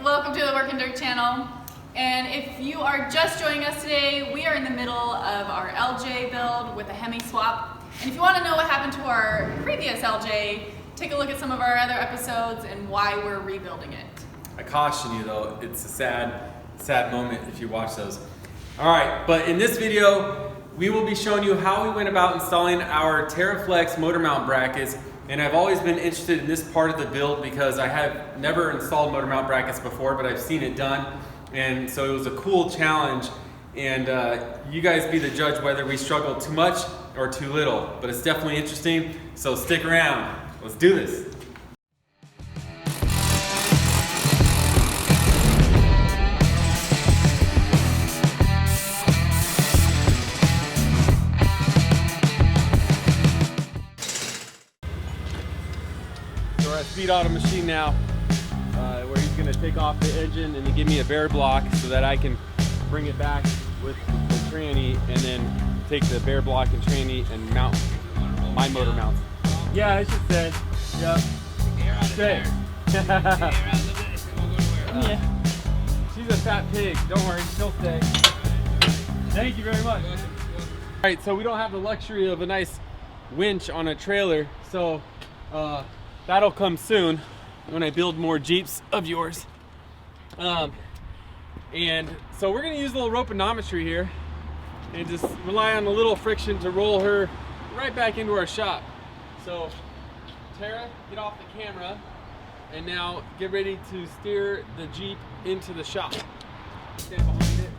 welcome to the WorknDirt channel. And if you are just joining us today, we are in the middle of our LJ build with a Hemi swap. And if you want to know what happened to our previous LJ, take a look at some of our other episodes and why we're rebuilding it. I caution you though, it's a sad moment if you watch those. Alright, but in this video, we will be showing you how we went about installing our TeraFlex motor mount brackets. And I've always been interested in this part of the build because I have never installed motor mount brackets before, but I've seen it done. And so it was a cool challenge. And you guys be the judge whether we struggle too much or too little. But it's definitely interesting, so stick around. Let's do this. We're at Speed Auto Machine now, where he's going to take off the engine and give me a bare block so that I can bring it back with the tranny and then take the bare block and tranny and mount my motor mounts. Yeah, I just said, yep. Stay. Yeah. She's a fat pig, don't worry, she'll stay. Thank you very much. Alright, so we don't have the luxury of a nice winch on a trailer, so that'll come soon when I build more Jeeps of yours. And so we're gonna use a little roponometry here and just rely on a little friction to roll her right back into our shop. So Tara, get off the camera and now get ready to steer the Jeep into the shop. Stand behind it.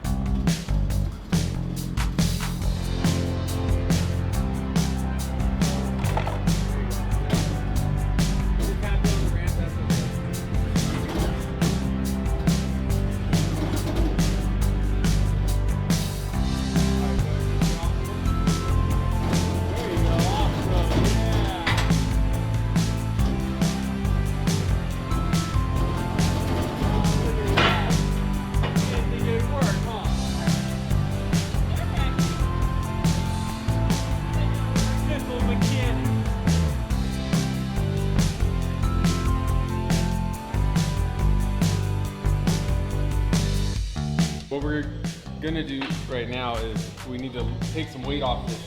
What we're gonna do right now is we need to take some weight off this,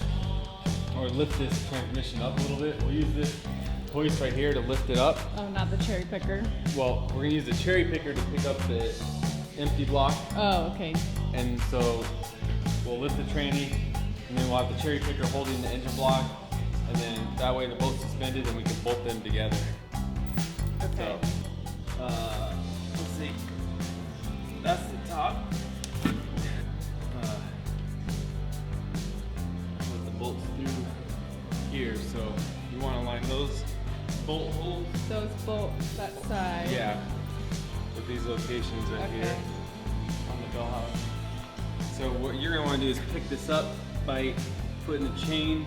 or lift this transmission up a little bit. We'll use this hoist right here to lift it up. Oh, not the cherry picker. Well, we're gonna use the cherry picker to pick up the empty block. Oh, okay. And so we'll lift the tranny, and then we'll have the cherry picker holding the engine block, and then that way they're both suspended and we can bolt them together. Okay. So, let's see. That's the top. Bolts through here, so you want to line those bolt holes. Those bolts, that side. Yeah, with these locations right here on the bell house. So what you're gonna want to do is pick this up by putting a chain.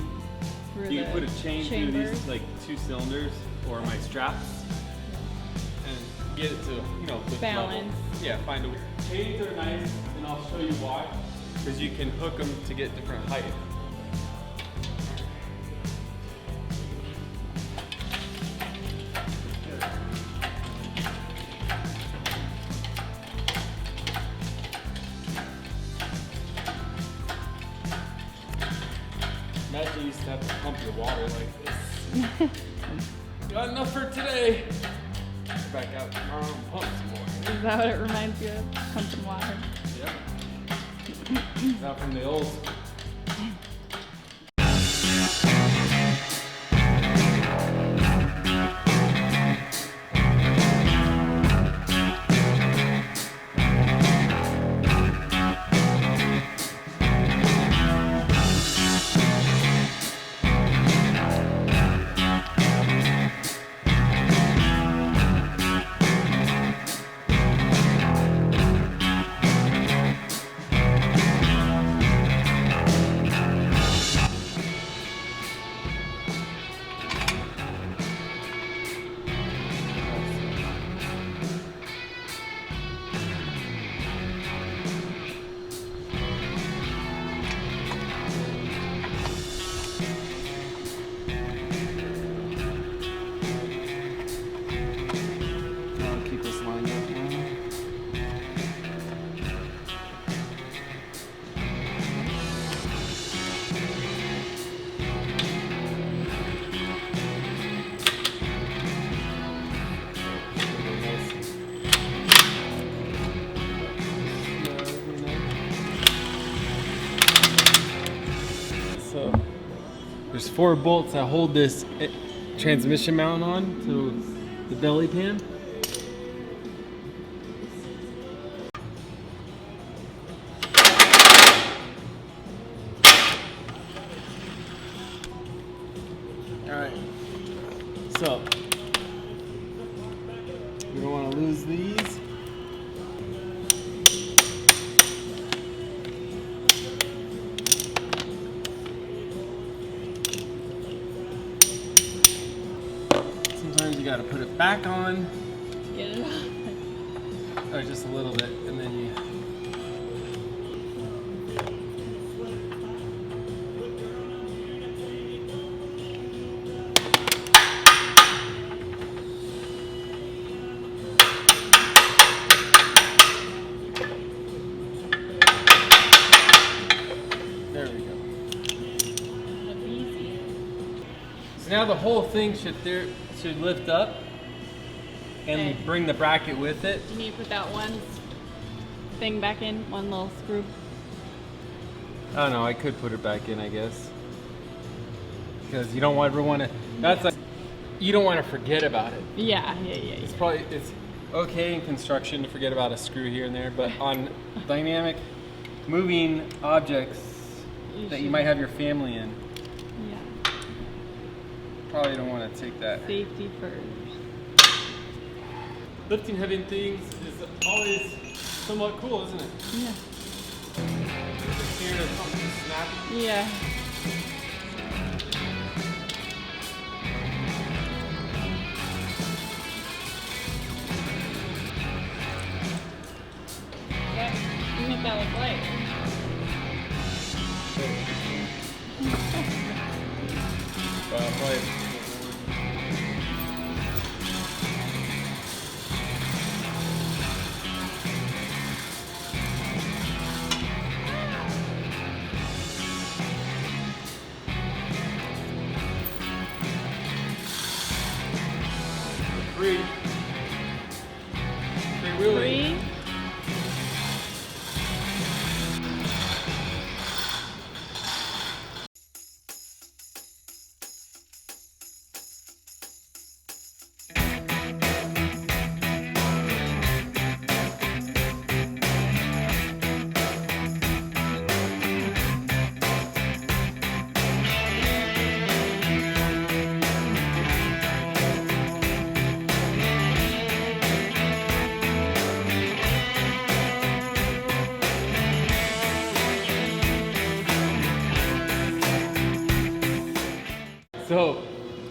You can put a chain through these like 2 cylinders or my straps, and get it to balance. Level. Yeah, find a way. Chains are nice, and I'll show you why. Because you can hook them to get different height. Imagine you used to have to pump your water like this. Got enough for today. Back out tomorrow and pump some more. Is that what it reminds you of? Pumping water? Yep. Not from the old. There's 4 bolts that hold this transmission mount on to the belly pan. Alright, so we don't want to lose these. Sometimes you got to put it back on. Get it off. Or just a little bit, and then you. There we go. So now the whole thing should lift up and Okay. bring the bracket with it. You need to put that one thing back in, one little screw. I don't know, I could put it back in, I guess. Because you don't ever want to, that's like, you don't want to forget about it. Yeah. It's okay in construction to forget about a screw here and there, but on dynamic moving objects that you might have your family in, Yeah. probably don't want to take that. Safety first. Lifting heavy things is always somewhat cool, isn't it? Yeah. Scared of something to snap. Yeah. You make that look light. Probably. Free wheeling. 3. So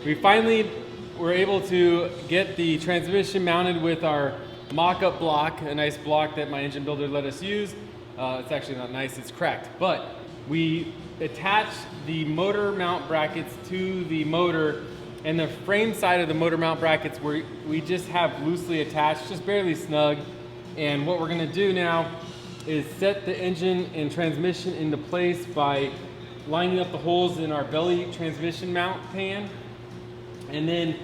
we finally were able to get the transmission mounted with our mock-up block, a nice block that my engine builder let us use. It's actually not nice, it's cracked. But we attached the motor mount brackets to the motor, and the frame side of the motor mount brackets we just have loosely attached, just barely snug. And what we're gonna do now is set the engine and transmission into place by lining up the holes in our belly transmission mount pan, and then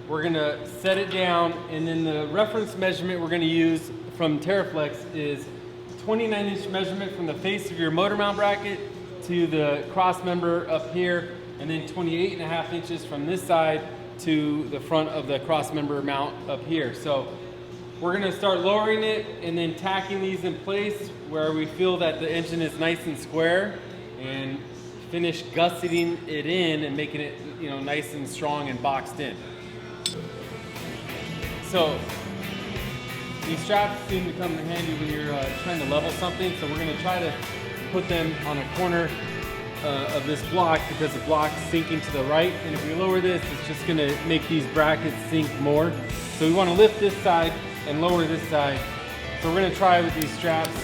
we're gonna set it down, and then the reference measurement we're gonna use from TeraFlex is 29-inch measurement from the face of your motor mount bracket to the cross member up here, and then 28.5 inches from this side to the front of the cross member mount up here. So we're gonna start lowering it and then tacking these in place where we feel that the engine is nice and square, and finish gusseting it in and making it, you know, nice and strong and boxed in. So these straps seem to come in handy when you're trying to level something. So we're going to try to put them on a corner of this block because the block's sinking to the right. And if we lower this, it's just going to make these brackets sink more. So we want to lift this side and lower this side. So we're going to try with these straps,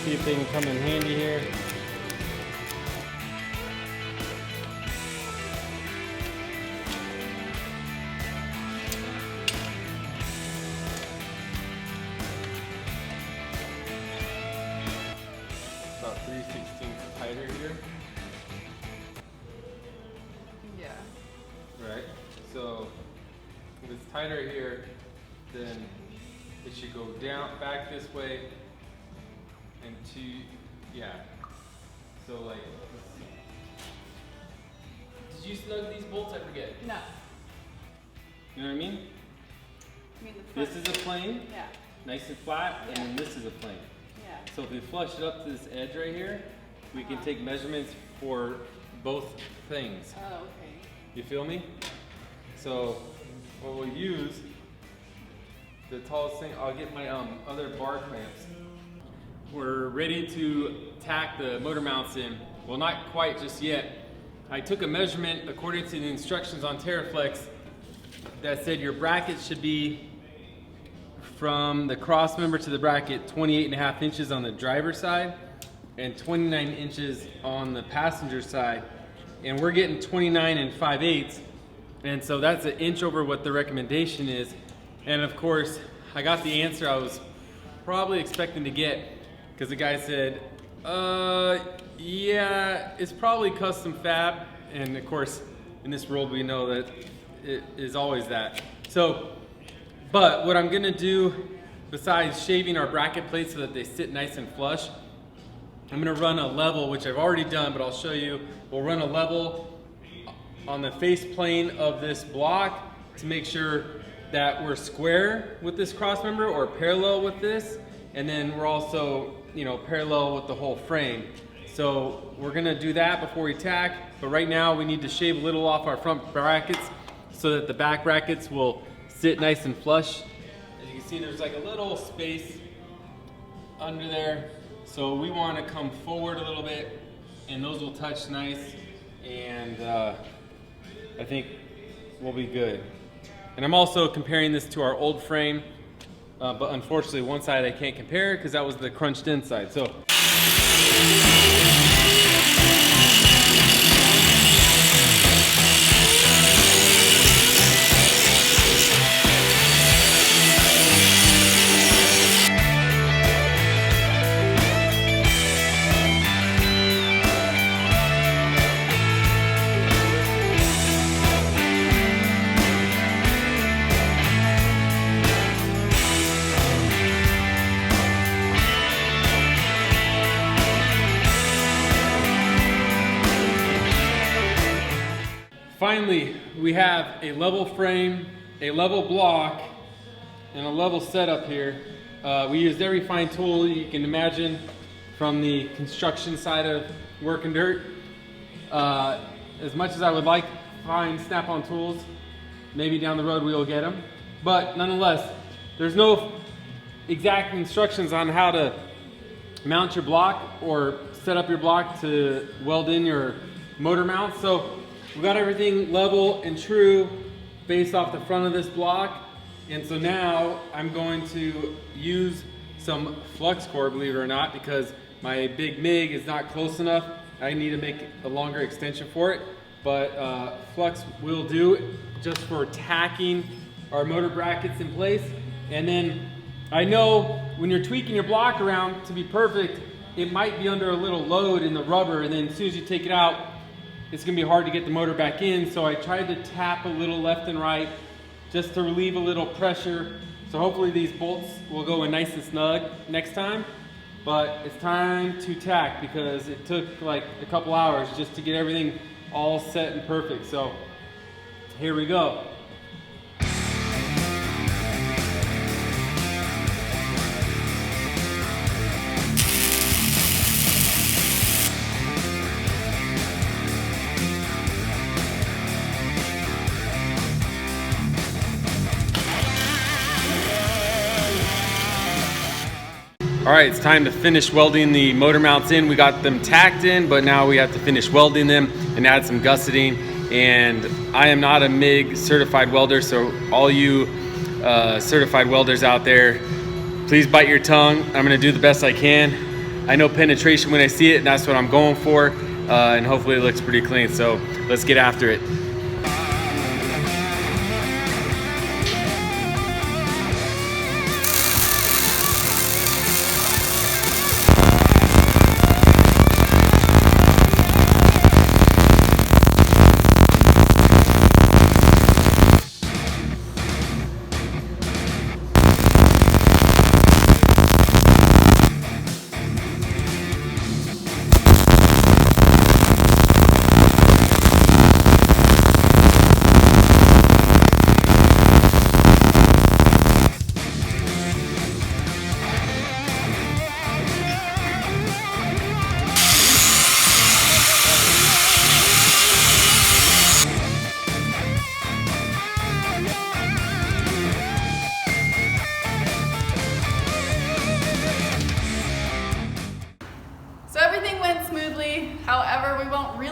see if they can come in handy here. About 3/16 tighter here. Yeah. Right. So if it's tighter here, then it should go down, back this way, and yeah. So like, let's see. Did you snug these bolts? I forget. No. You know what I mean? I mean the front. This is a plane, Yeah. nice and flat, Yeah. and then this is a plane. Yeah. So if we flush it up to this edge right here, we can take measurements for both things. Oh, okay. You feel me? So what we'll use, the tallest thing, I'll get my other bar clamps. We're ready to tack the motor mounts in. Well, not quite just yet. I took a measurement according to the instructions on TeraFlex that said your bracket should be from the cross member to the bracket 28.5 inches on the driver's side and 29 inches on the passenger side. And we're getting 29 5/8. And so that's an inch over what the recommendation is. And of course, I got the answer I was probably expecting to get, because the guy said, yeah, it's probably custom fab. And of course, in this world, we know that it is always that. So, but what I'm gonna do, besides shaving our bracket plates so that they sit nice and flush, I'm gonna run a level, which I've already done, but I'll show you. We'll run a level on the face plane of this block to make sure that we're square with this cross member or parallel with this. And then we're also, parallel with the whole frame. So we're gonna do that before we tack, but right now we need to shave a little off our front brackets so that the back brackets will sit nice and flush. As you can see, there's like a little space under there. So we wanna come forward a little bit and those will touch nice, and I think we'll be good. And I'm also comparing this to our old frame, but unfortunately one side I can't compare because that was the crunched in side. So. Finally, we have a level frame, a level block, and a level setup here. We used every fine tool you can imagine from the construction side of WorknDirt. As much as I would like to find snap-on tools, maybe down the road we will get them. But nonetheless, there's no exact instructions on how to mount your block or set up your block to weld in your motor mount. So we got everything level and true based off the front of this block. And so now I'm going to use some flux core, believe it or not, because my big MIG is not close enough. I need to make a longer extension for it. But flux will do just for tacking our motor brackets in place. And then I know when you're tweaking your block around to be perfect, it might be under a little load in the rubber, and then as soon as you take it out, it's gonna be hard to get the motor back in. So I tried to tap a little left and right just to relieve a little pressure. So hopefully these bolts will go in nice and snug next time. But it's time to tack because it took like a couple hours just to get everything all set and perfect. So here we go. All right, it's time to finish welding the motor mounts in. We got them tacked in, but now we have to finish welding them and add some gusseting. And I am not a MIG certified welder, so all you certified welders out there, please bite your tongue. I'm gonna do the best I can. I know penetration when I see it, and that's what I'm going for. And hopefully it looks pretty clean, so let's get after it.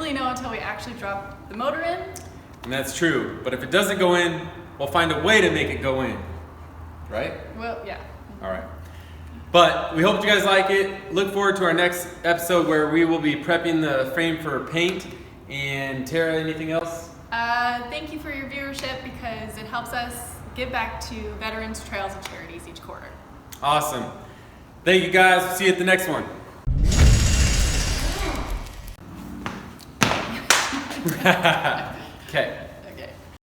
really know until we actually drop the motor in. And that's true. But if it doesn't go in, we'll find a way to make it go in. Right? Well, yeah. All right. But we hope you guys like it. Look forward to our next episode where we will be prepping the frame for paint. And Tara, anything else? Thank you for your viewership because it helps us give back to veterans, trails, and charities each quarter. Awesome. Thank you guys. See you at the next one. Okay.